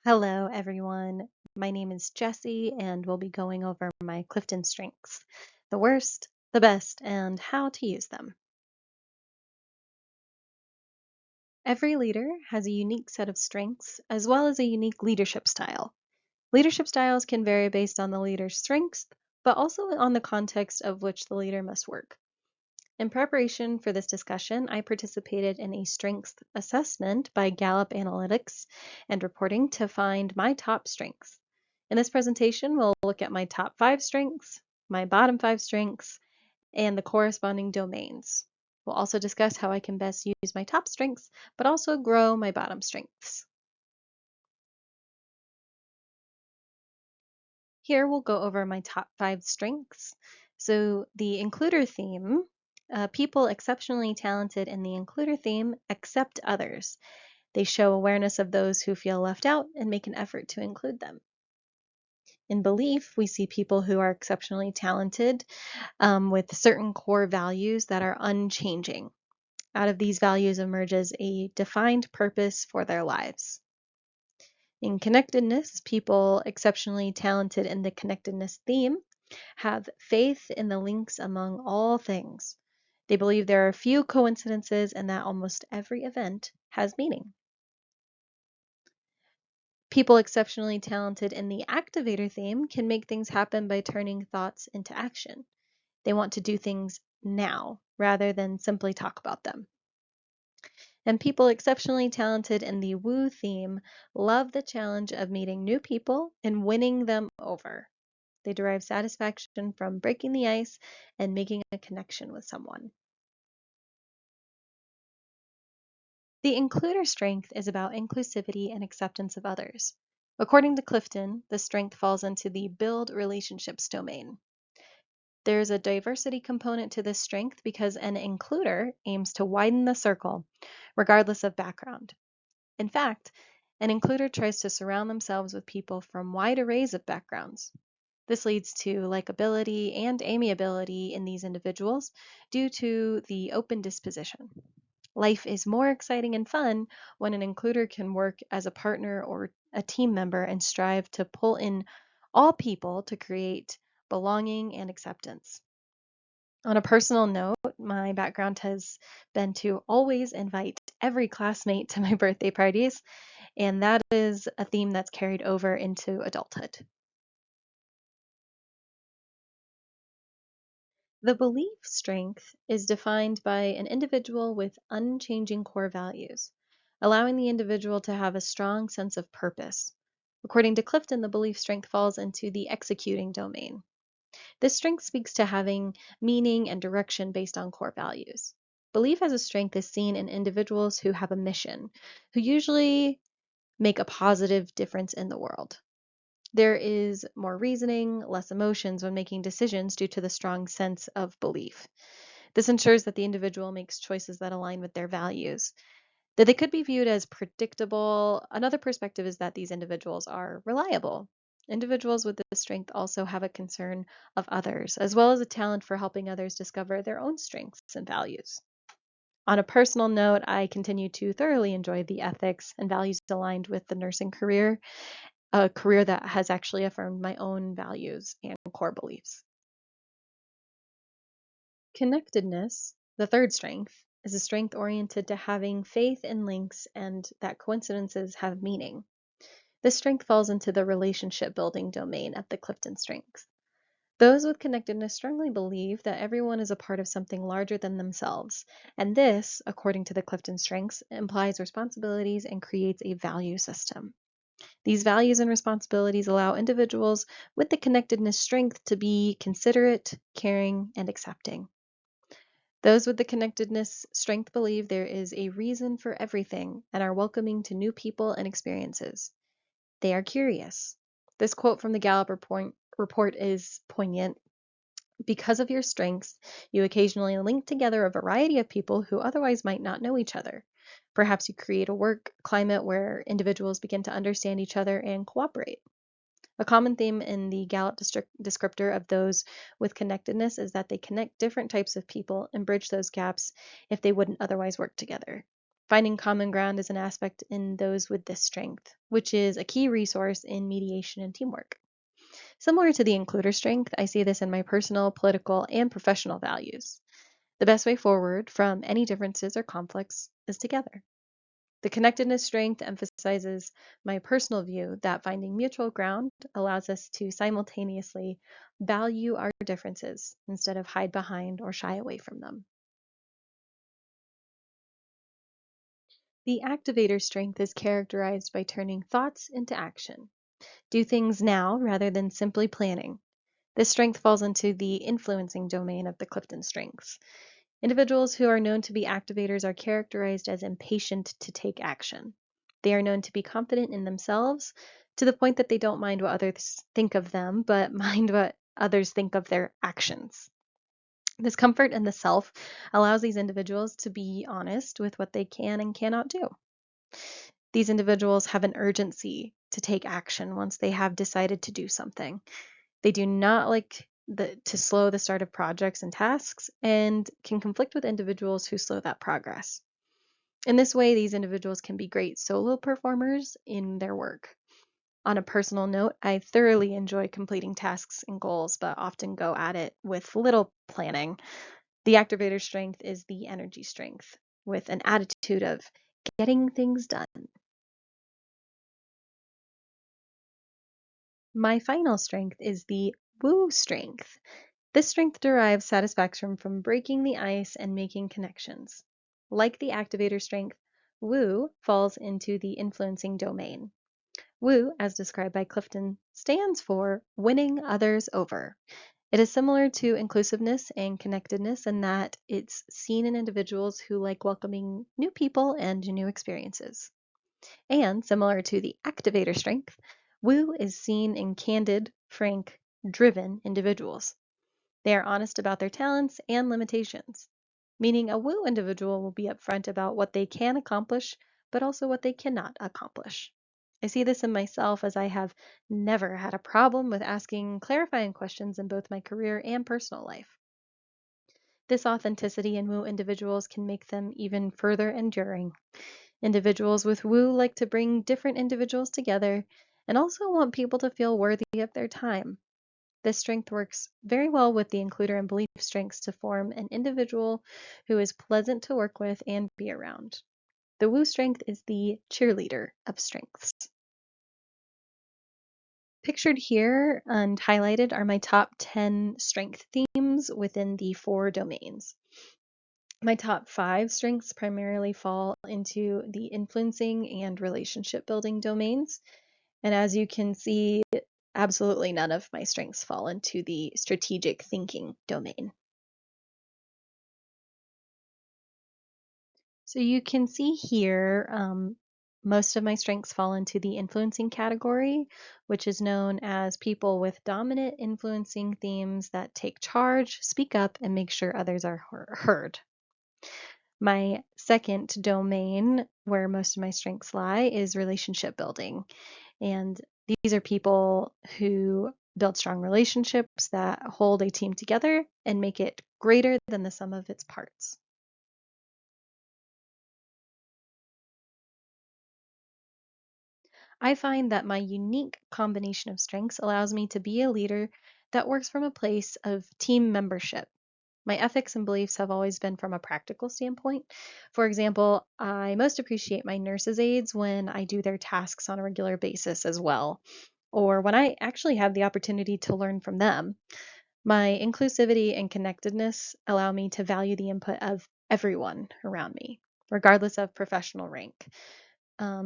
Hello, everyone. My name is Jessi, and we'll be going over my Clifton strengths, the worst, the best, and how to use them. Every leader has a unique set of strengths as well as a unique leadership style. Leadership styles can vary based on the leader's strengths, but also on the context of which the leader must work. In preparation for this discussion, I participated in a strengths assessment by Gallup Analytics and Reporting to find my top strengths. In this presentation, we'll look at my top 5 strengths, my bottom 5 strengths, and the corresponding domains. We'll also discuss how I can best use my top strengths, but also grow my bottom strengths. Here we'll go over my top 5 strengths. So the includer theme, people exceptionally talented in the includer theme accept others. They show awareness of those who feel left out and make an effort to include them. In belief, we see people who are exceptionally talented with certain core values that are unchanging. Out of these values emerges a defined purpose for their lives. In connectedness, people exceptionally talented in the connectedness theme have faith in the links among all things. They believe there are few coincidences and that almost every event has meaning. People exceptionally talented in the activator theme can make things happen by turning thoughts into action. They want to do things now rather than simply talk about them. And people exceptionally talented in the woo theme love the challenge of meeting new people and winning them over. They derive satisfaction from breaking the ice and making a connection with someone. The includer strength is about inclusivity and acceptance of others. According to Clifton, the strength falls into the build relationships domain. There's a diversity component to this strength because an includer aims to widen the circle, regardless of background. In fact, an includer tries to surround themselves with people from wide arrays of backgrounds. This leads to likability and amiability in these individuals due to the open disposition. Life is more exciting and fun when an includer can work as a partner or a team member and strive to pull in all people to create belonging and acceptance. On a personal note, my background has been to always invite every classmate to my birthday parties, and that is a theme that's carried over into adulthood. The belief strength is defined by an individual with unchanging core values, allowing the individual to have a strong sense of purpose. According to Clifton, the belief strength falls into the executing domain. This strength speaks to having meaning and direction based on core values. Belief as a strength is seen in individuals who have a mission, who usually make a positive difference in the world. There is more reasoning, less emotions when making decisions due to the strong sense of belief. This ensures that the individual makes choices that align with their values. That they could be viewed as predictable. Another perspective is that these individuals are reliable. Individuals with this strength also have a concern of others, as well as a talent for helping others discover their own strengths and values. On a personal note, I continue to thoroughly enjoy the ethics and values aligned with the nursing career, a career that has actually affirmed my own values and core beliefs. Connectedness, the third strength, is a strength oriented to having faith in links and that coincidences have meaning. This strength falls into the relationship building domain at the Clifton strengths. Those with connectedness strongly believe that everyone is a part of something larger than themselves, and this, according to the Clifton strengths, implies responsibilities and creates a value system. These values and responsibilities allow individuals with the connectedness strength to be considerate, caring, and accepting. Those with the connectedness strength believe there is a reason for everything and are welcoming to new people and experiences. They are curious. This quote from the Gallup report is poignant. Because of your strengths, you occasionally link together a variety of people who otherwise might not know each other. Perhaps you create a work climate where individuals begin to understand each other and cooperate. A common theme in the Gallup descriptor of those with connectedness is that they connect different types of people and bridge those gaps if they wouldn't otherwise work together. Finding common ground is an aspect in those with this strength, which is a key resource in mediation and teamwork. Similar to the includer strength, I see this in my personal, political, and professional values. The best way forward from any differences or conflicts is together. The connectedness strength emphasizes my personal view that finding mutual ground allows us to simultaneously value our differences instead of hide behind or shy away from them. The activator strength is characterized by turning thoughts into action. Do things now rather than simply planning. This strength falls into the influencing domain of the Clifton Strengths. Individuals who are known to be activators are characterized as impatient to take action. They are known to be confident in themselves to the point that they don't mind what others think of them, but mind what others think of their actions. This comfort in the self allows these individuals to be honest with what they can and cannot do. These individuals have an urgency to take action once they have decided to do something. They do not like to slow the start of projects and tasks and can conflict with individuals who slow that progress. In this way, these individuals can be great solo performers in their work. On a personal note, I thoroughly enjoy completing tasks and goals, but often go at it with little planning. The activator strength is the energy strength, with an attitude of getting things done. My final strength is the woo strength. This strength derives satisfaction from breaking the ice and making connections. Like the activator strength, woo falls into the influencing domain. Woo, as described by Clifton, stands for winning others over. It is similar to inclusiveness and connectedness in that it's seen in individuals who like welcoming new people and new experiences. And similar to the activator strength, woo is seen in candid, frank, driven individuals. They are honest about their talents and limitations, meaning a woo individual will be upfront about what they can accomplish, but also what they cannot accomplish. I see this in myself as I have never had a problem with asking clarifying questions in both my career and personal life. This authenticity in woo individuals can make them even further enduring. Individuals with woo like to bring different individuals together and also want people to feel worthy of their time. This strength works very well with the includer and belief strengths to form an individual who is pleasant to work with and be around. The woo strength is the cheerleader of strengths. Pictured here and highlighted are my top 10 strength themes within the 4 domains. My top 5 strengths primarily fall into the influencing and relationship building domains. And as you can see, absolutely none of my strengths fall into the strategic thinking domain. So you can see here, most of my strengths fall into the influencing category, which is known as people with dominant influencing themes that take charge, speak up, and make sure others are heard. My second domain, where most of my strengths lie, is relationship building. And these are people who build strong relationships that hold a team together and make it greater than the sum of its parts. I find that my unique combination of strengths allows me to be a leader that works from a place of team membership. My ethics and beliefs have always been from a practical standpoint. For example, I most appreciate my nurses' aides when I do their tasks on a regular basis as well, or when I actually have the opportunity to learn from them. My inclusivity and connectedness allow me to value the input of everyone around me, regardless of professional rank,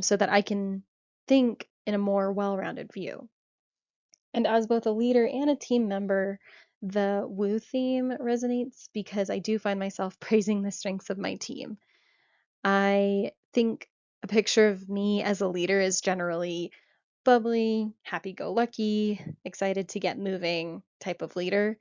so that I can think in a more well rounded view. And as both a leader and a team member, the woo theme resonates because I do find myself praising the strengths of my team. I think a picture of me as a leader is generally bubbly, happy go lucky, excited to get moving type of leader.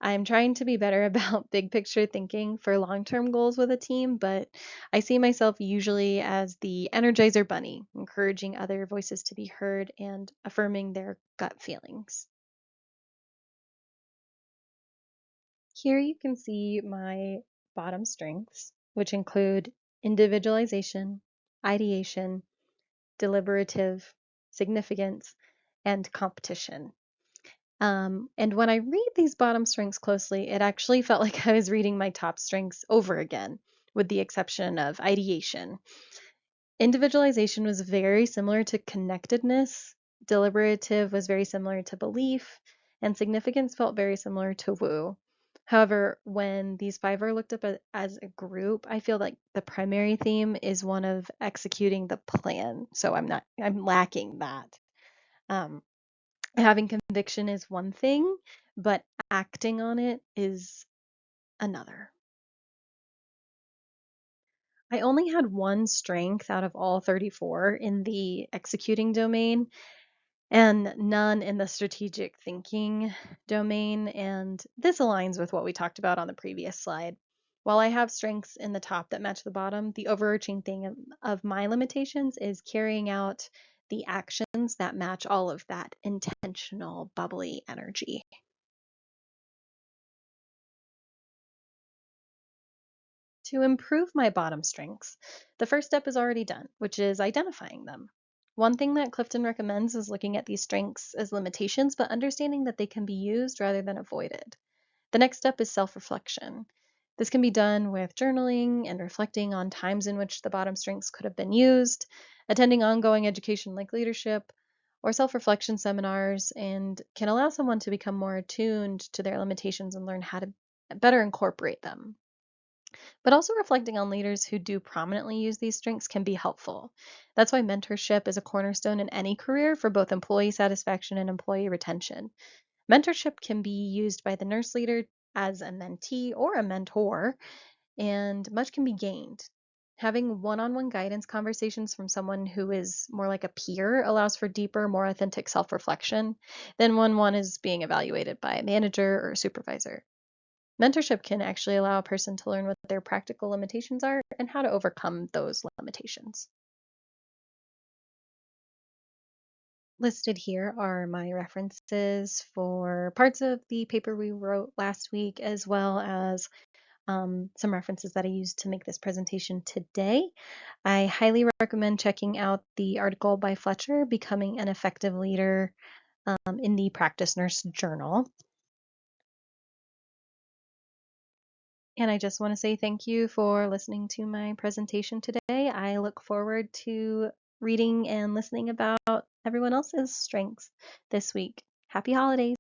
I'm trying to be better about big picture thinking for long term goals with a team, but I see myself usually as the energizer bunny, encouraging other voices to be heard and affirming their gut feelings. Here you can see my bottom strengths, which include individualization, ideation, deliberative, significance, and competition. And when I read these bottom strengths closely, it actually felt like I was reading my top strengths over again, with the exception of ideation. Individualization was very similar to connectedness, deliberative was very similar to belief, and significance felt very similar to woo. However, when these five are looked up as a group, I feel like the primary theme is one of executing the plan. So I'm lacking that. Um, Having conviction is one thing, but acting on it is another. I only had one strength out of all 34 in the executing domain, and none in the strategic thinking domain. And this aligns with what we talked about on the previous slide. While I have strengths in the top that match the bottom, the overarching thing of my limitations is carrying out the actions that match all of that intentional, bubbly energy. To improve my bottom strengths, the first step is already done, which is identifying them. One thing that Clifton recommends is looking at these strengths as limitations, but understanding that they can be used rather than avoided. The next step is self reflection. This can be done with journaling and reflecting on times in which the bottom strengths could have been used, attending ongoing education like leadership, or self reflection seminars, and can allow someone to become more attuned to their limitations and learn how to better incorporate them. But also reflecting on leaders who do prominently use these strengths can be helpful. That's why mentorship is a cornerstone in any career for both employee satisfaction and employee retention. Mentorship can be used by the nurse leader as a mentee or a mentor, and much can be gained. Having one on one guidance conversations from someone who is more like a peer allows for deeper, more authentic self reflection than when one is being evaluated by a manager or a supervisor. Mentorship can actually allow a person to learn what their practical limitations are and how to overcome those limitations. Listed here are my references for parts of the paper we wrote last week, as well as some references that I used to make this presentation today. I highly recommend checking out the article by Fletcher, Becoming an Effective Leader, in the Practice Nurse Journal. And I just want to say thank you for listening to my presentation today. I look forward to reading and listening about everyone else's strengths this week. Happy holidays!